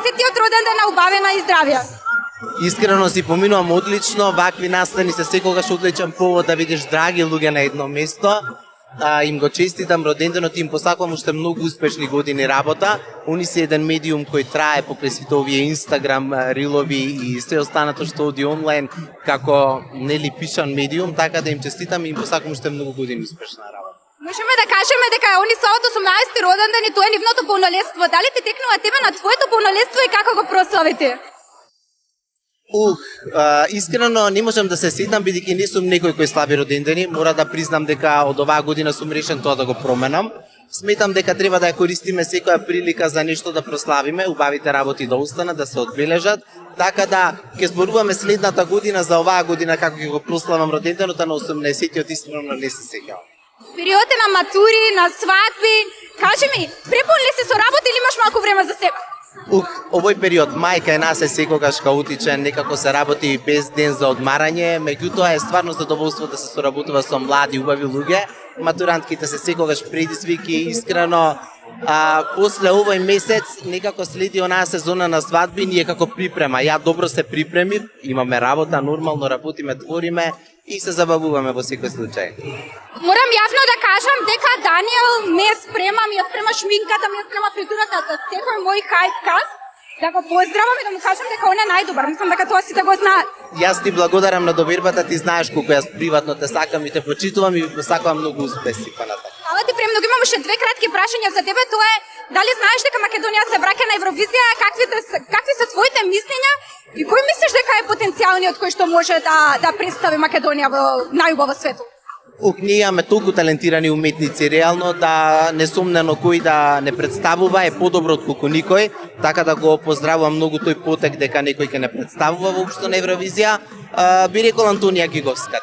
80-тиот роден ден, убавена и здравје. Искрено си поминувам одлично, вакви настани се секогаш одличен повод да видиш драги луѓе на едно место. Им го честитам роденденот, им посакувам уште многу успешни години работа. Они се еден медиум кој трае покрај сите овие Инстаграм, рилови и се останато што оди онлайн како нели пишан медиум, така да им честитам и им посакувам уште многу години успешна работа. Можеме да кажеме дека они слават 18-ти роден ден и тоа е нивното полнолетство. Дали ти текнува тебе на твоето полнолетство и како го прославите? Искрено не можам да се сетам, бидејќи не сум некој кој слави родендени. Мора да признам дека од оваа година сум решен тоа да го променам. Сметам дека треба да ја користиме секоја прилика за нешто да прославиме, убавите работи да останат, да се одбележат. Така да ќе зборуваме следната година за оваа година како ќе го прославам роденденот, на 18-тиот искрено не се сеќавам. Периодите на матури, на свадби, кажи ми, препун ли си со работа или имаш малку време за себе? Овој период мајка е нас е секогаш хаотичен, некако се работи без ден за одмарање, меѓутоа е стварно задоволство да се соработува со млади убави луѓе. Матурантките се секогаш предизвики, искрено. После овој месец некако следи онаа сезона на свадби, ние како припрема. Ја добро се припремив, имаме работа, нормално работиме, твориме и се забавуваме во секој случај. Морам јавно да кажам дека Даниел ме спрема, ми ја спрема шминката, ми ја спрема фризурата за секој мој хајпкаст. Да го поздравам и да му кажам дека он е најдобар. Мислам дека тоа сите го знаат. Јас ти благодарам на довербата, ти знаеш колку јас приватно те сакам и те почитувам и ви посакувам многу успеси понатаму. Фала ти премногу, имам уште две кратки прашања за тебе. Тоа е дали знаеш дека Македонија се враќа на Евровизија, какви се твоите мислења и кој мислиш дека е потенцијалниот кој што може да представи Македонија во најубаво свето? Ние имаме толку талентирани уметници, реално да несомнено кој да не представува е подобро од колку никој, така да го поздравувам многу тој потек дека некој ќе не представува воопшто на Евровизија. Би рекол Антонија Гиговска.